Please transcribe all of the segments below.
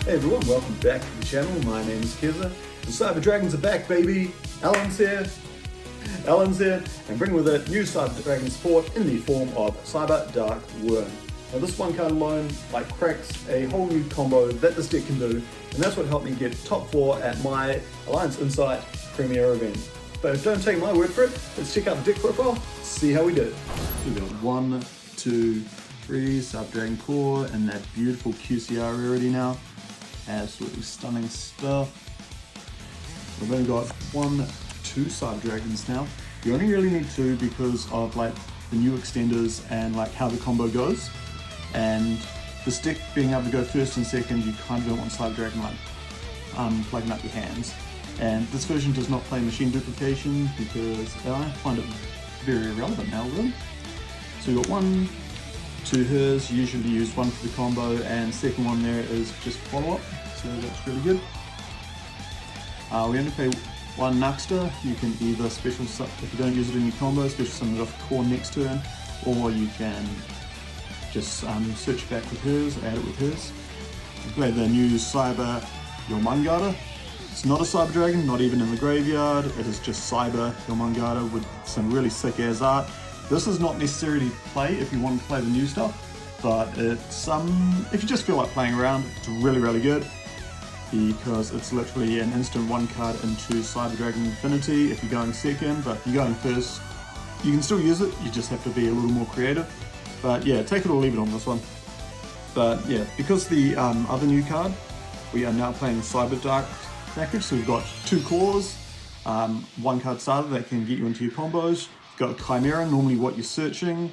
Hey everyone, welcome back to the channel. My name is Kezza. The Cyber Dragons are back, baby. Alan's here, and bring with it new Cyber Dragon support in the form of Cyberdark Wurm. Now this one card alone cracks a whole new combo that this deck can do, and that's what helped me get top 4 at my Alliance Insight Premier event. But don't take my word for it, let's check out the deck profile, see how we did. We've got 1, 2, 3 Cyber Dragon core and that beautiful QCR rarity now. Absolutely stunning stuff. We've only got 1, 2 Cyber Dragons now. You only really need 2 because of the new extenders and how the combo goes. And the stick being able to go first and second, you kind of don't want Cyber Dragon plugging up your hands. And this version does not play machine duplication because I find it very irrelevant now really. So we've got 1, 2 hers, usually use 1 for the combo, and second one there is just follow-up, so that's really good. We only play 1 Nuxter. You can either special, if you don't use it in your combo, special summon it off the core next turn, or you can just search back with hers, add it with hers. We play the new Cyber Jormungandr. It's not a Cyber Dragon, not even in the graveyard, it is just Cyber Jormungandr with some really sick ass art. This is not necessarily play if you want to play the new stuff, but it's if you just feel like playing around, it's really good because it's literally an instant 1 card into Cyber Dragon Infinity if you're going second, but if you're going first, you can still use it, you just have to be a little more creative. But yeah, take it or leave it on this one. But yeah, because the other new card, we are now playing Cyberdark package, so we've got 2 cores, 1 card starter that can get you into your combos. Got Chimera, normally what you're searching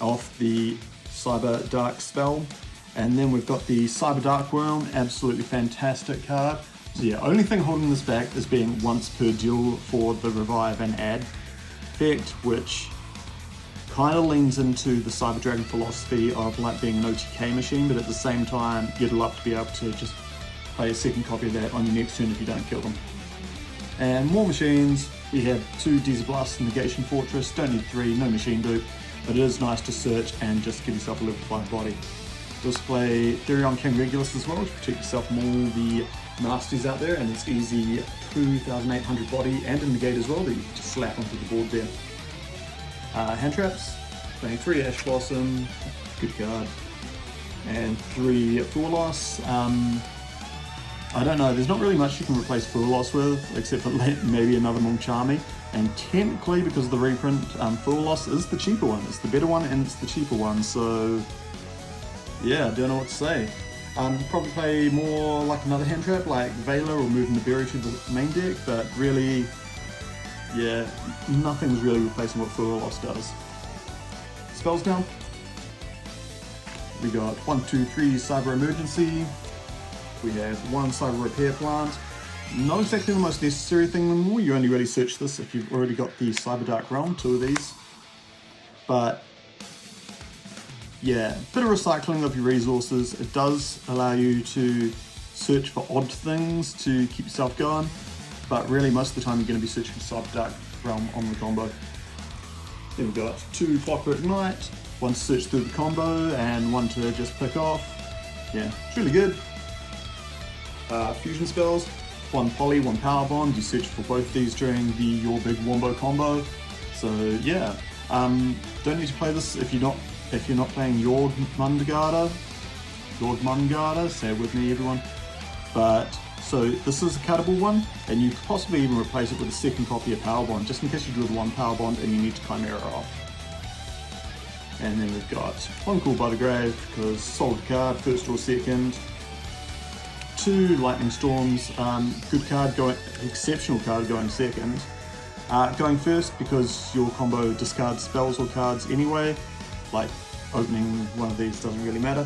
off the Cyberdark spell, and then we've got the Cyberdark Wurm, absolutely fantastic card. So yeah, only thing holding this back is being once per duel for the revive and add effect, which kind of leans into the Cyber Dragon philosophy of being an OTK machine, but at the same time you'd love to be able to just play a second copy of that on your next turn if you don't kill them. And more machines, we have 2 Diesel Blast Negation Fortress, don't need 3, no machine dupe, but it is nice to search and just give yourself a level 5 body. You also play Therion King Regulus as well to protect yourself from all the nasties out there, and it's easy 2,800 body and a negate as well that you can just slap onto the board there. Hand traps, playing 3 Ash Blossom, good card, and 3 Fool Loss. I don't know, there's not really much you can replace Fool Loss with, except for maybe another Moongcharmy. And technically, because of the reprint, Fool Loss is the cheaper one. It's the better one and it's the cheaper one, so yeah, I don't know what to say. Probably play more another hand trap, like Veiler or moving the Berry to the main deck, but really, yeah, nothing's really replacing what Fool Loss does. Spells down. We got 1, 2, 3 Cyber Emergency. We have 1 Cyber Repair Plant. Not exactly the most necessary thing anymore, you only really search this if you've already got the Cyberdark Realm, 2 of these. But yeah, bit of recycling of your resources. It does allow you to search for odd things to keep yourself going, but really most of the time you're going to be searching for Cyberdark Realm on the combo. Then we've got 2 Clockwork Knight, 1 to search through the combo and 1 to just pick off. Yeah, it's really good. Fusion spells, 1 Poly, 1 Power Bond. You search for both these during the Your Big Wombo combo. So yeah, don't need to play this if you're not playing Jormungandr, say it with me everyone. But so this is a cuttable one, and you could possibly even replace it with a second copy of Power Bond, just in case you do with 1 Power Bond and you need to Chimera off. And then we've got 1 Call by the Grave, because solid card, first or second. 2 Lightning Storms, good card, exceptional card going second. Going first because your combo discards spells or cards anyway, opening one of these doesn't really matter.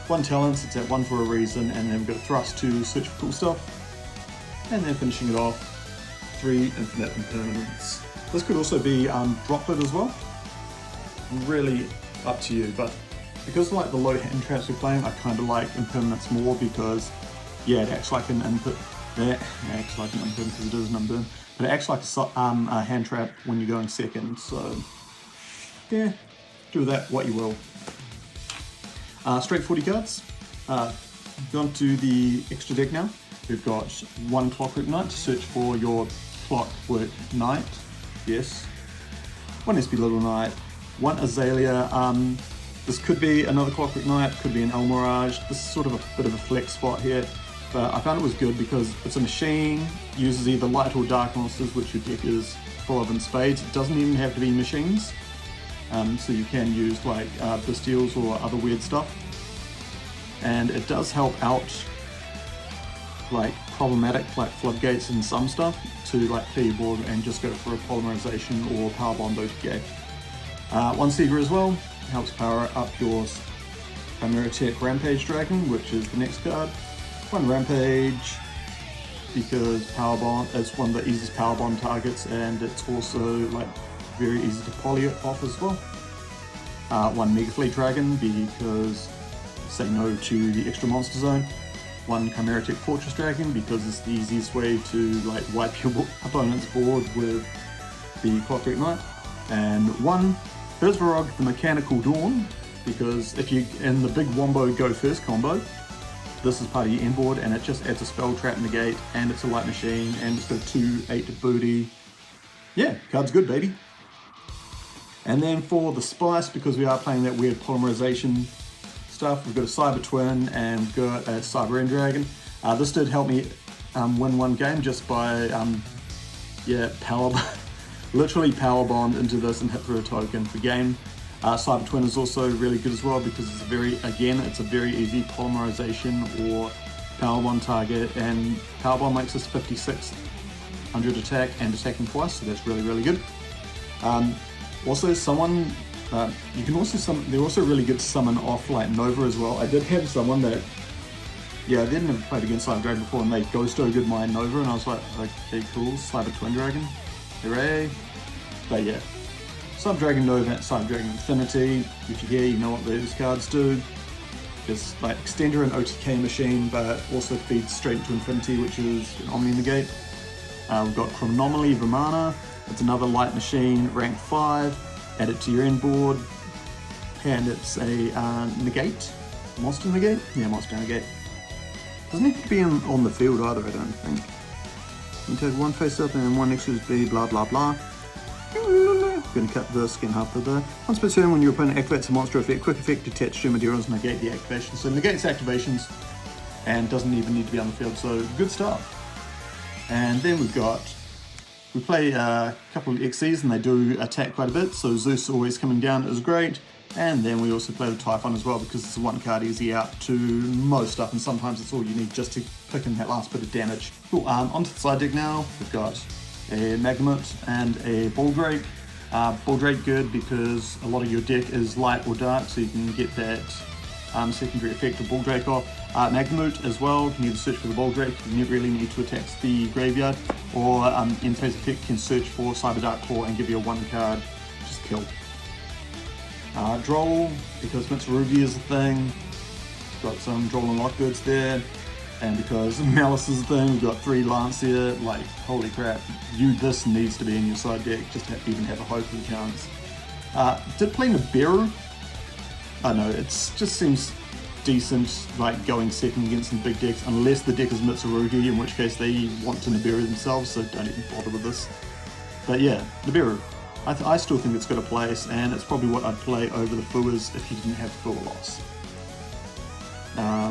1 Talents, it's at 1 for a reason, and then we've got a Thrust to search for cool stuff. And then finishing it off, 3 Infinite Impermanence. This could also be Droplet as well, really up to you, but because of the low hand traps we're playing, I kind of like Impermanence more because yeah, it acts like an input. It acts like an unburn because it is an unburn, but it acts like a hand trap when you're going second. So yeah, do with that what you will. Straight 40 cards. Gone to the extra deck now. We've got one Clockwork Knight to search for your Clockwork Knight. Yes. One SP Little Knight. One Azalea. This could be another Clockwork Knight, could be an El Mirage. This is sort of a bit of a flex spot here. But I found it was good because it's a machine, uses either light or dark monsters, which your deck is full of in spades. It doesn't even have to be machines. So you can use like Bestials or other weird stuff. And it does help out like problematic like floodgates and some stuff to like clear your board and just go for a polymerization or power bomb OTK. One Seeger as well, helps power up your Chimera Tech Rampage Dragon, which is the next card. One Rampage, because power bomb is one of the easiest power bomb targets, and it's also like very easy to poly it off as well. One Mega Fleet Dragon, because say no to the extra monster zone. One Chimera Tech Fortress Dragon, because it's the easiest way to like wipe your opponent's board with the Clockwork Knight. And one Berserk the Mechanical Dawn, because if you in the big Wombo Go First combo, this is part of your end board, and it just adds a spell trap negate, and it's a light machine, and it's got 2/8 to booty. Yeah, card's good, baby. And then for the spice, because we are playing that weird polymerization stuff, we've got a Cyber Twin and we've got a Cyber End Dragon. This did help me win one game just by literally power bombed into this and hit through a token for game. Cyber Twin is also really good as well because it's a very easy polymerization or power bomb target, and power bomb makes us 5600 attack and attacking twice, so that's really good. Also someone you can also they're also really good to summon off like Nova as well. I did have someone that they never played against Cyber Dragon before, and they ghost ogered my Nova, and I was like, okay, cool, Cyber Twin Dragon, hooray. But yeah, Cyber Dragon Nova, Cyber Dragon Infinity, if you're here you know what those cards do. It's like extender and OTK machine, but also feeds straight into Infinity, which is an Omni Negate. We've got Chronomaly Vimana, it's another light machine, rank 5, add it to your end board, and it's a negate, monster negate? Yeah, monster negate. Doesn't have to be on the field either, I don't think. You can take one face up and one next to B, blah blah blah. Going to cut this, get half of the. Once per turn, when your opponent activates a monster effect, quick effect, detach 2 materials, negate the activation. So negates activations and doesn't even need to be on the field, so good stuff. And then we play a couple of XCs and they do attack quite a bit, so Zeus always coming down is great. And then we also play the Typhon as well because it's a one card easy out to most stuff, and sometimes it's all you need just to pick in that last bit of damage. Cool, onto the side deck now. We've got a Magnemite and a Baldrake. Baldrake good because a lot of your deck is light or dark, so you can get that secondary effect of Baldrake off. Magnemite as well, you can either search for the Baldrake, you really need to attack the graveyard, or in phase effect can search for Cyberdark Claw and give you a 1 card, just kill. Droll, because Mitsurugi is a thing, got some Droll and Lockbirds there, and because Malice is a thing, we've got 3 Lance here, like, holy crap, this needs to be in your side deck, just to even have a hope of a chance. Did play Nibiru. I know, it just seems decent, like, going second against some big decks, unless the deck is Mitsurugi, in which case they want to Nibiru themselves, so don't even bother with this. But yeah, Nibiru. I still think it's got a place, and it's probably what I'd play over the Fuas if you didn't have Fua Loss.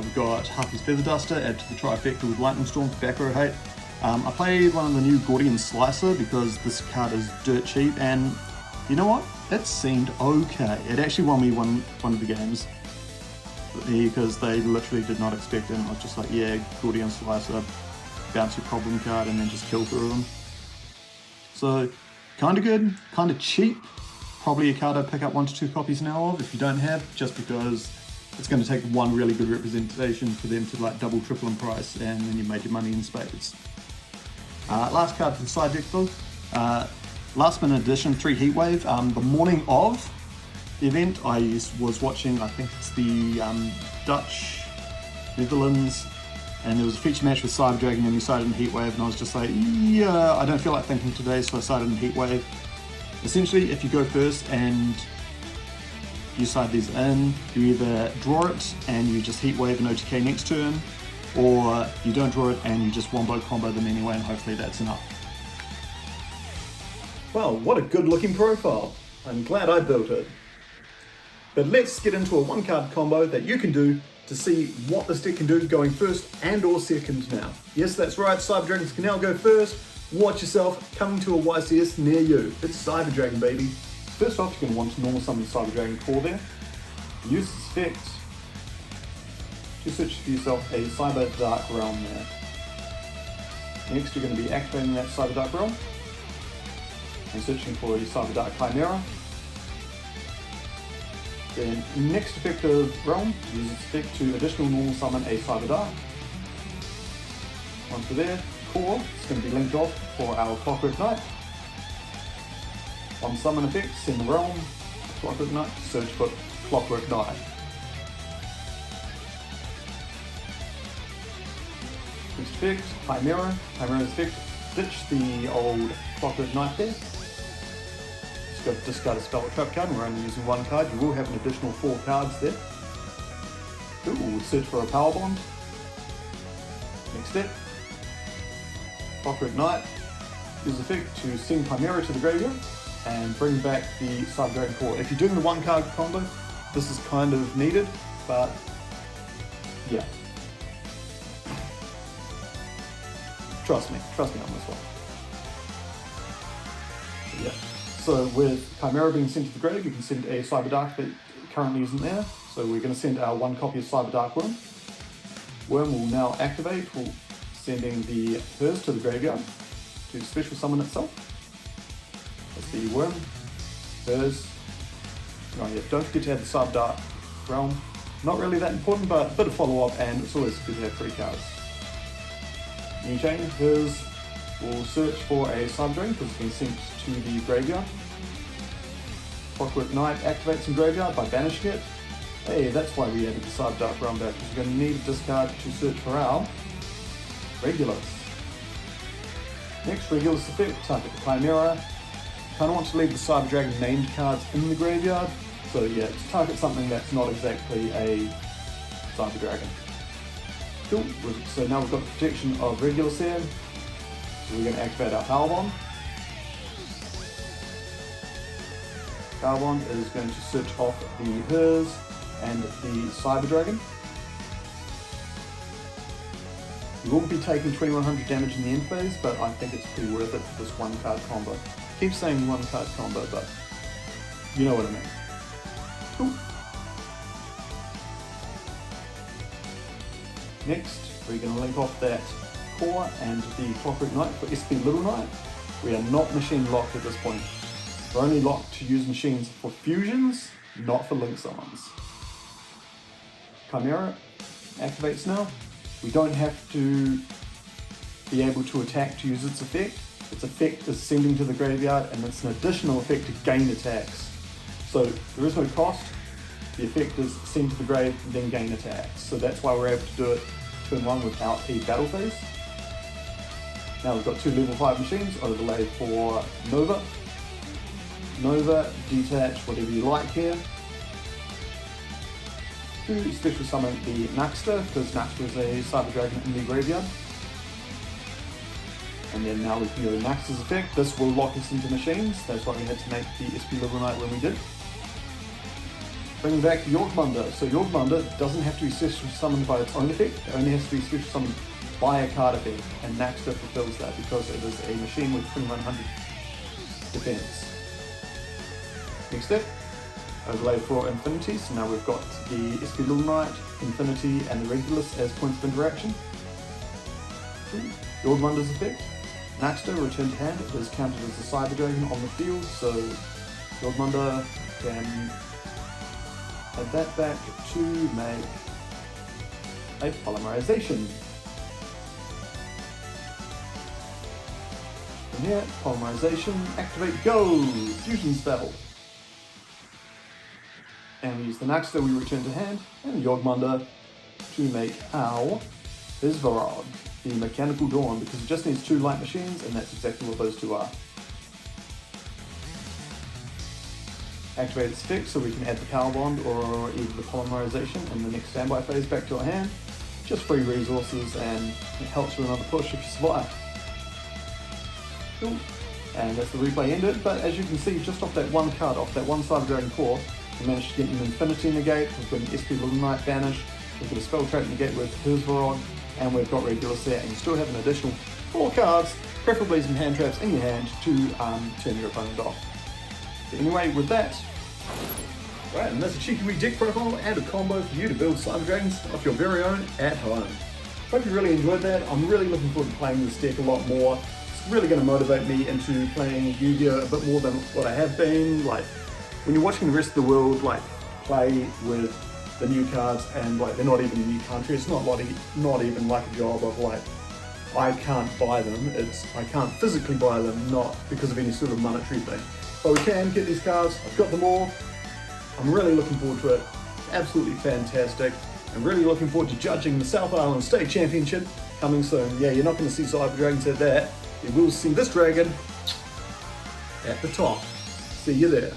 We've got Harpy's Feather Duster, add to the trifecta with Lightning Storm for back row hate. I played one of the new Gordian Slicer because this card is dirt cheap, and you know what? It seemed okay. It actually won me one of the games because they literally did not expect it, and I was just like, yeah, Gordian Slicer, bounce your problem card and then just kill through them. So, kinda good, kinda cheap. Probably a card I'd pick up 1 to 2 copies now of if you don't have, just because it's going to take one really good representation for them to like double, triple in price, and then you made your money in spades. Last card for the side deck though. Last minute edition, 3 Heatwave. The morning of the event, I was watching, I think it's the Dutch, Netherlands, and there was a feature match with Cyber Dragon and he sided in Heatwave, and I was just like, yeah, I don't feel like thinking today, so I sided in Heatwave. Essentially, if you go first and you side these in, you either draw it and you just heat wave an OTK next turn, or you don't draw it and you just wombo combo them anyway, and hopefully that's enough. Well, what a good looking profile. I'm glad I built it. But let's get into a one card combo that you can do to see what this deck can do going first and or second now. Yes, that's right, Cyber Dragons can now go first. Watch yourself coming to a YCS near you. It's Cyber Dragon, baby. First off, you're going to want to normal summon the Cyber Dragon core there. Use this effect to search for yourself a Cyberdark realm there. Next, you're going to be activating that Cyberdark realm and searching for a Cyberdark Chimera. Then, next effective realm, use this effect to additional normal summon a Cyberdark. Once we're there, core, it's going to be linked off for our Clockwork Knight. On summon effect, send the realm, Clockwork Knight, search for Clockwork Knight. Next effect, Chimera. Chimera's effect, ditch the old Clockwork Knight there. Just got to discard a spell or trap card, and we're only using one card. You will have an additional 4 cards there. Ooh, search for a Power Bond. Next step, Clockwork Knight. Use effect to send Chimera to the graveyard and bring back the Cyber Dragon core. If you're doing the one card combo, this is kind of needed, but yeah. Trust me on this one. Yeah. So with Chimera being sent to the grave, you can send a Cyberdark that currently isn't there. So we're going to send our 1 copy of Cyberdark Wurm. Wurm will now activate, sending the hers to the graveyard to special summon itself. That's the Wurm, hers. Oh yeah, don't forget to have the Cyberdark realm. Not really that important, but a bit of follow-up, and it's always good to have 3 cards. New chain, hers will search for a Cyber Dragon because it's been sent to the graveyard. Clockwork Knight activates in graveyard by banishing it. Hey, that's why we added the Cyberdark realm back, because we're going to need a discard to search for our Regulus. Next, Regulus effect, target the Chimera. Kind of want to leave the Cyber Dragon named cards in the graveyard, so yeah, to target something that's not exactly a Cyber Dragon. Cool, so now we've got the protection of Regulus here. So we're going to activate our Power Bond. Power Bond is going to search off the hers and the Cyber Dragon. You will be taking 2100 damage in the end phase, but I think it's pretty worth it for this 1 card combo. Keep saying 1 card combo, but you know what I mean. Cool. Next, we're going to link off that core and the Clockwork Knight for SP Little Knight. We are not machine locked at this point. We're only locked to use machines for fusions, not for link summons. Chimera activates now. We don't have to be able to attack to use its effect. Its effect is sending to the graveyard, and it's an additional effect to gain attacks. So there is no cost. The effect is send to the grave and then gain attacks. So that's why we're able to do it turn 1 without a battle phase. Now we've got 2 level 5 machines, overlay for Nova. Nova, detach, whatever you like here. To special summon the Naxter, because Naxter is a Cyber Dragon in the graveyard. And then now we can go to Naxter's effect. This will lock us into machines. That's why we had to make the SP Little Knight when we did. Bringing back Jormungandr. So Jormungandr doesn't have to be special summoned by its own effect. It only has to be special summoned by a card effect. And Naxter fulfills that because it is a machine with 2100 defense. Next step, overlay for Infinity. So now we've got the SP Little Knight, Infinity, and the Regulus as points of interaction. Jormungr's effect. Naxter, return to hand, it is counted as a Cyber Dragon on the field, so Jormungandr can add that back to make a polymerization. From here, polymerization, activate, go! Fusion spell. And we use the Naxter, we return to hand, and Jormungandr to make our Isvarog, the Mechanical Dawn, because it just needs 2 light machines, and that's exactly what those 2 are. activate its effect so we can add the power bond or either the polymerization in the next standby phase back to our hand. Just free resources and it helps with another push if you survive. Cool. And that's the replay ended, but as you can see, just off that one card, off that one Cyber Dragon core, we managed to get an Infinity negate, we've got an SP Luminite banish, we've got a Spell Trap negate with Herzvarog, and we've got regular set, and you still have an additional 4 cards, preferably some hand traps in your hand to turn your opponent off. But anyway, with that, right, and that's a cheeky wee deck profile and a combo for you to build Cyber Dragons of your very own at home. Hope you really enjoyed that. I'm really looking forward to playing this deck a lot more. It's really going to motivate me into playing Yu-Gi-Oh! A bit more than what I have been. Like, when you're watching the rest of the world like play with the new cards and like they're not even in a new country, it's not even like a job of like, I can't buy them, it's I can't physically buy them, not because of any sort of monetary thing. But we can get these cards, I've got them all. I'm really looking forward to it. Absolutely fantastic. I'm really looking forward to judging the South Island State Championship coming soon. Yeah, you're not going to see Cyber Dragons at that. You will see this dragon at the top. See you there.